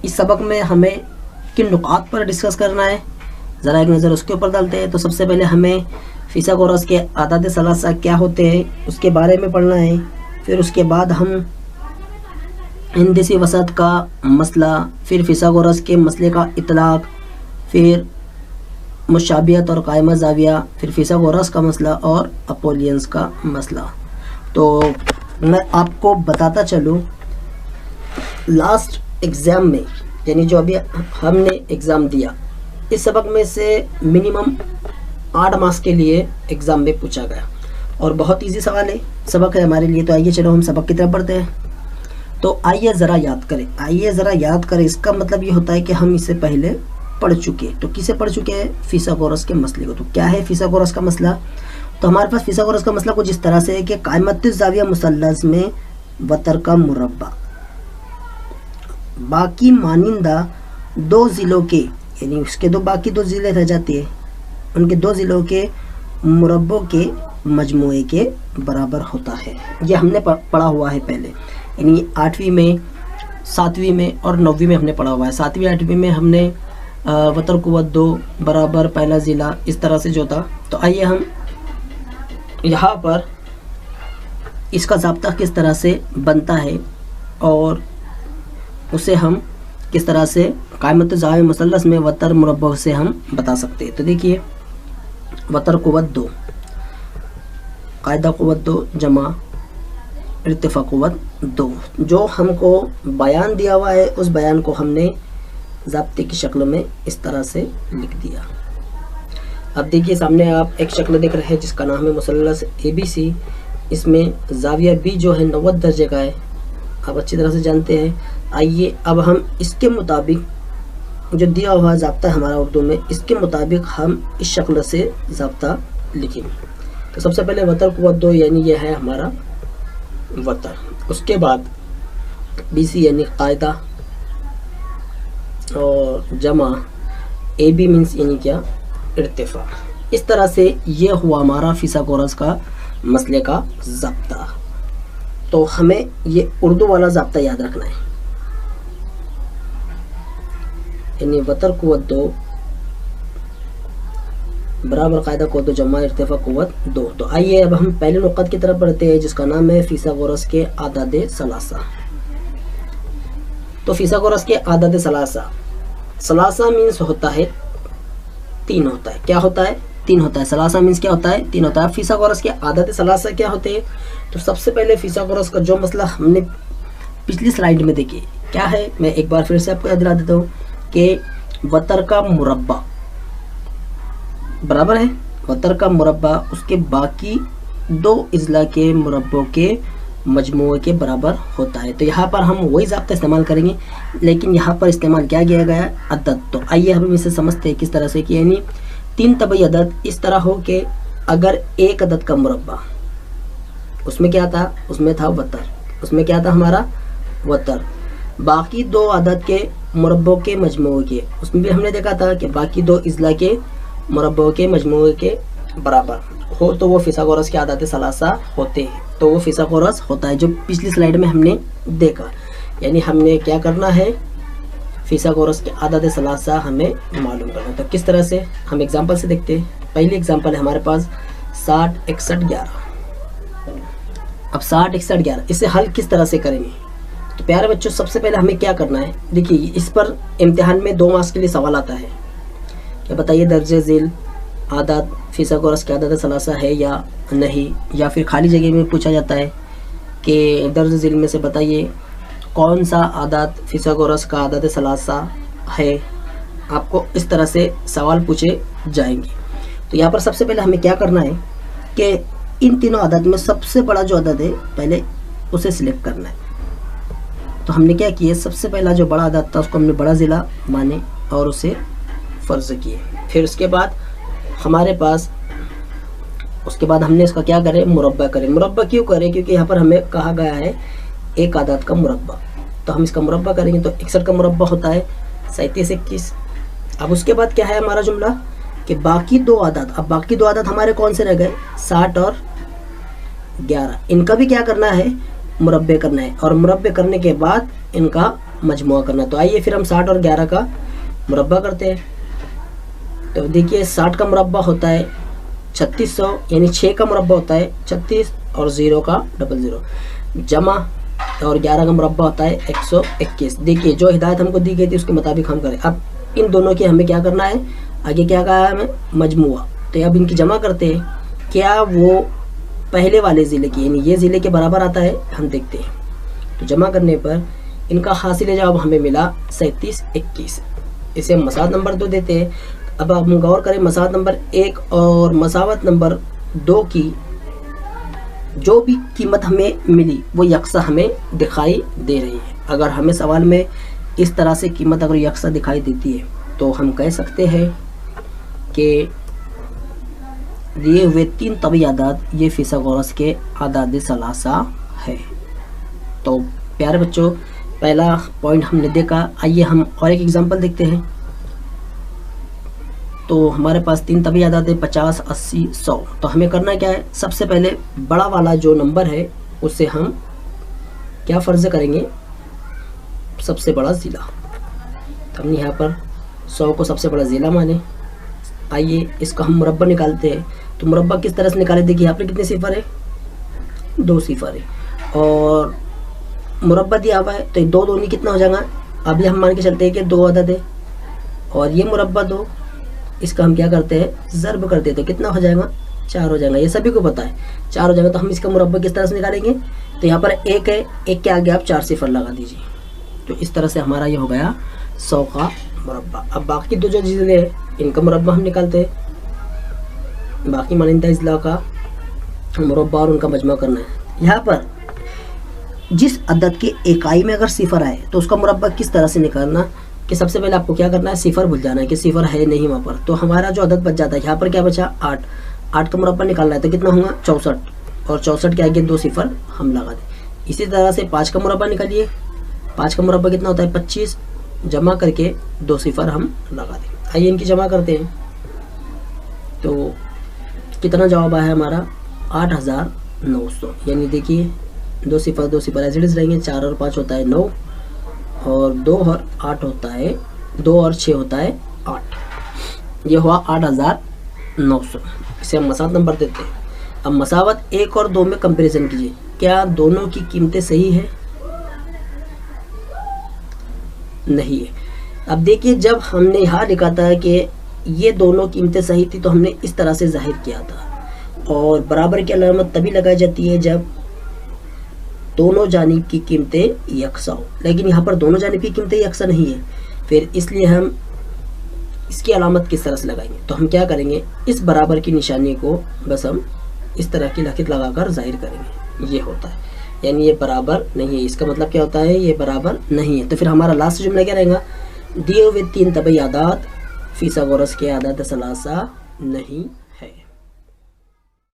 इस सबक में हमें किन नुकात पर डिस्कस करना है, ज़रा एक नज़र उसके ऊपर डालते हैं। तो सबसे पहले हमें फिसागोरस के आदाद सलासा क्या होते हैं उसके बारे में पढ़ना है। फिर उसके बाद हम हिंदसी वसत का मसला, फिर फिसागोरस के मसले का इतलाक़, फिर मुशाबियत और कायमा ज़ाविया, फिर फिसागोरस का मसला और अपोलियंस का मसला। तो मैं आपको बताता चलूँ, लास्ट एग्ज़ाम में यानी जो अभी हमने एग्ज़ाम दिया, इस सबक में से मिनिमम 8 मार्क्स के लिए एग्ज़ाम में पूछा गया और बहुत इजी सवाल है, सबक है हमारे लिए। तो आइए चलो हम सबक की तरफ बढ़ते हैं। तो आइए ज़रा याद करें, इसका मतलब ये होता है कि हम इससे पहले पढ़ चुके। तो किसे पढ़ चुके हैं? फिसागोरस के मसले को। तो क्या है फिसागोरस का मसला? तो हमारे पास फिसागोरस का मसला कुछ इस तरह से है कि कायमत ज़ाविया मुसल्लस में वतर का मुरब्बा बाकी मानिंदा 2 ज़िलों के, यानी उसके बाकी 2 ज़िले रह जाते हैं, उनके 2 ज़िलों के मुरब्बों के मजमूए के बराबर होता है। ये हमने पढ़ा हुआ है पहले, यानी 8वीं में, 7वीं में और 9वीं में हमने पढ़ा हुआ है। 7वीं 8वीं में हमने वतर कुव्वत 2 बराबर पहला ज़िला, इस तरह से जो था। तो आइए हम यहाँ पर इसका ज़ाब्ता किस तरह से बनता है और उसे हम किस तरह से कायमत ज़ाविया मुसल्लस में वतर मुरब्बा से हम बता सकते हैं। तो देखिए, वतर कुव्वत 2, कायदा कुव्वत 2 जमा इर्तिफा कुव्वत 2, जो हमको बयान दिया हुआ है उस बयान को हमने ज़ाब्ते की शक्ल में इस तरह से लिख दिया। अब देखिए सामने आप एक शक्ल देख रहे हैं जिसका नाम है मुसल्लस ABC। इसमें ज़ाविया B जो है 90 दर्जे का है, आप अच्छी तरह से जानते हैं। आइए अब हम इसके मुताबिक जो दिया हुआ ज़ाब्ता है हमारा उर्दू में, इसके मुताबिक हम इस शक्ल से ज़ाब्ता लिखेंगे। तो सबसे पहले वतर कुव्वत 2 यानी यह है हमारा वतर, उसके बाद BC यानी कायदा और जमा AB मीन्स यानी क्या, इर्तिफा। इस तरह से ये हुआ हमारा फिसागोरस का मसले का ज़ाब्ता। तो हमें ये उर्दू वाला ज़ाब्ता याद रखना है, यानी वतर कुव्वत 2 बराबर कायदा कुव्वत 2 जमा इर्तिफा कुव्वत 2। तो आइए अब हम पहले नुक़त की तरफ बढ़ते हैं जिसका नाम है फिसागोरस के आदाद सलासा। तो फिसागोरस के आदाद सलासा, सलासा मीन्स होता है 3 होता है। क्या होता है? 3 होता है। सलासा मीन्स क्या होता है? 3 होता है। फिसागोरस के आदाद सलासा क्या होते हैं? तो सबसे पहले फिसागोरस का जो मसला हमने पिछली स्लाइड में देखी क्या है, मैं एक बार फिर से आपको याद दिला देता हूँ कि वतर का मुरब्बा बराबर है वतर का मुरब्बा उसके बाकी 2 इज़ला के मुरब्बों के मजमूए के बराबर होता है। तो यहाँ पर हम वही ज़ाब्ता इस्तेमाल करेंगे, लेकिन यहाँ पर इस्तेमाल क्या किया गया है? अदद। तो आइए हम इसे समझते हैं किस तरह से कि यानी 3 तबई अदद इस तरह हो कि अगर एक अदद का मुरब्बा, उसमें क्या था? उसमें था वतर, उसमें क्या था हमारा? वतर। बाकी 2 अदद के मुरब्बों के मजमूए के, उसमें भी हमने देखा था कि बाकी 2 इज़ला के मुरब्बों के मजमूए के बराबर हो तो वो फिसागोरस के आदाद सलासा होते हैं। तो वो फिसागोरस होता है जो पिछली स्लाइड में हमने देखा। यानी हमने क्या करना है? फिसागोरस के आदाद सलासा हमें मालूम करना। तो किस तरह से? हम एग्जांपल से देखते हैं। पहली एग्जांपल है हमारे पास 60, 61, 11। अब 60, 61, 11 इसे हल किस तरह से करेंगे? तो प्यारे बच्चों, सबसे पहले हमें क्या करना है? देखिए, इस पर इम्तिहान में 2 मार्क्स के लिए सवाल आता है। क्या बताइए, दर्जे ज़िल आदाद फिसागोरस के आदाद सलासा है या नहीं, या फिर खाली जगह में पूछा जाता है कि दर्जे ज़िल में से बताइए कौन सा आदाद फिसागोरस का आदाद सलासा है। आपको इस तरह से सवाल पूछे जाएंगे। तो यहाँ पर सबसे पहले हमें क्या करना है कि इन तीनों आदाद में सबसे बड़ा जो आदाद है पहले उसे सिलेक्ट करना है। तो हमने क्या किया? सबसे पहला जो बड़ा आदाद था उसको हमने बड़ा ज़िला माने और उसे फ़र्ज़ किए। फिर उसके बाद हमारे पास, उसके बाद हमने इसका क्या करें? मुरब्बा करें। मुरब्बा क्यों करें? क्योंकि यहाँ पर हमें कहा गया है एक आदाद का मुरब्बा, तो हम इसका मुरब्बा करेंगे। तो 61 का मुरब्बा होता है 37, 21। अब उसके बाद क्या है हमारा जुमला कि बाकी 2 आदाद, अब बाकी 2 आदाद हमारे कौन से रह गए? 60 और 11। इनका भी क्या करना है? मुरब्बे करना है। और मुरब्बे करने के बाद इनका मजमुआ करना। तो आइए फिर हम 60 और 11 का मुरब्बा करते हैं। तो देखिए 60 का मुरब्बा होता है 3600, यानी 6 का मुरब्बा होता है 36 और 0 का 00 जमा, और 11 का मुरब्बा होता है 121। देखिए जो हिदायत हमको दी गई थी उसके मुताबिक हम करें। अब इन दोनों की हमें क्या करना है, आगे क्या कहा है हमें, मजमुआ। तो अब इनकी जमा करते हैं, क्या वो पहले वाले ज़िले की यानी ये ज़िले के बराबर आता है, हम देखते हैं। तो जमा करने पर इनका हासिल जवाब हमें मिला 3721। इसे हम मसावत नंबर 2 देते हैं। अब हम गौर करें, मसावत नंबर 1 और मसावत नंबर 2 की जो भी कीमत हमें मिली वो यकसा हमें दिखाई दे रही है। अगर हमें सवाल में इस तरह से कीमत अगर यकसा दिखाई देती है तो हम कह सकते हैं कि दिए हुए 3 तबई आदाद ये फिसागोरस के आदाद सलासा है। तो प्यारे बच्चों, पहला पॉइंट हमने देखा। आइए हम और एक एग्जांपल देखते हैं। तो हमारे पास 3 तबई आदाद है 50, 80, 100। तो हमें करना क्या है, सबसे पहले बड़ा वाला जो नंबर है उससे हम क्या फ़र्ज़ करेंगे, सबसे बड़ा ज़िला। तो हमने यहाँ पर 100 को सबसे बड़ा ज़िला माने। आइए इसका हम मुरब्बा निकालते हैं। तो मुरब्बा किस तरह से निकाले, देखिए यहाँ पर कितने सिफर है, 2 सिफर है, और मुरब्बा दिया हुआ है तो 2 दूनी कितना हो जाएगा। अभी हम मान के चलते हैं कि 2 अदद है और ये मुरब्बा 2, इसका हम क्या करते हैं, ज़र्ब कर देते हैं, कितना हो जाएगा, 4 हो जाएगा। ये सभी को पता है 4 हो जाएगा। तो हम इसका मुरब्बा किस तरह से निकालेंगे, तो यहाँ पर 1 है, 1 के आगे आप 4 सिफर लगा दीजिए। तो इस तरह से हमारा ये हो गया 100 का मुरब्बा। अब बाकी 2 जो ज़िले हैं इनका मुरब्बा हम निकालते हैं। बाकी मानिंदा अज़ला का मुरब्बा और उनका मजमा करना है। यहाँ पर जिस अदद के इकाई में अगर सिफर आए तो उसका मुरब्बा किस तरह से निकालना, कि सबसे पहले आपको क्या करना है, सिफर भूल जाना है कि सिफर है नहीं वहाँ पर। तो हमारा जो अदद बच जाता है, यहाँ पर क्या बचा 8, 8 का मुरब्बा निकालना है तो कितना होगा 64, और 64 के आगे 2 सिफर हम लगा दें। इसी तरह से 5 का मुरब्बा निकालिए, 5 का मुरब्बा कितना होता है 25, जमा करके 2 सिफर हम लगा दें। आइए इनकी जमा करते हैं। तो कितना जवाब आया हमारा 8900, यानी देखिए 2 सिफर एज इट इज़ रहेंगे। 4 और 5 होता है 9, और 2 और 8 होता है 2 और 6 होता है 8। ये हुआ 8900। इसे हम मसावत नंबर देते हैं। अब मसावत 1 और 2 में कंपैरिजन कीजिए, क्या दोनों की कीमतें सही है, नहीं है। अब देखिए जब हमने यहाँ लिखा था कि ये दोनों कीमतें सही थी तो हमने इस तरह से जाहिर किया था, और बराबर की अलामत तभी लगाई जाती है जब दोनों जानिब की कीमतें यकसा हो। लेकिन यहाँ पर दोनों जानिब की कीमतें यकसा नहीं है, फिर इसलिए हम इसकी अलामत किस तरह से लगाएंगे, तो हम क्या करेंगे, इस बराबर की निशानी को बस हम इस तरह की लकीर लगाकर जाहिर करेंगे। ये होता है, यानी ये बराबर नहीं है, इसका मतलब क्या होता है, ये बराबर नहीं है। तो फिर हमारा लास्ट जुमला क्या रहेगा, दिए हुए 3 तबई आदाद फिसागोरस के आदाद सलासा नहीं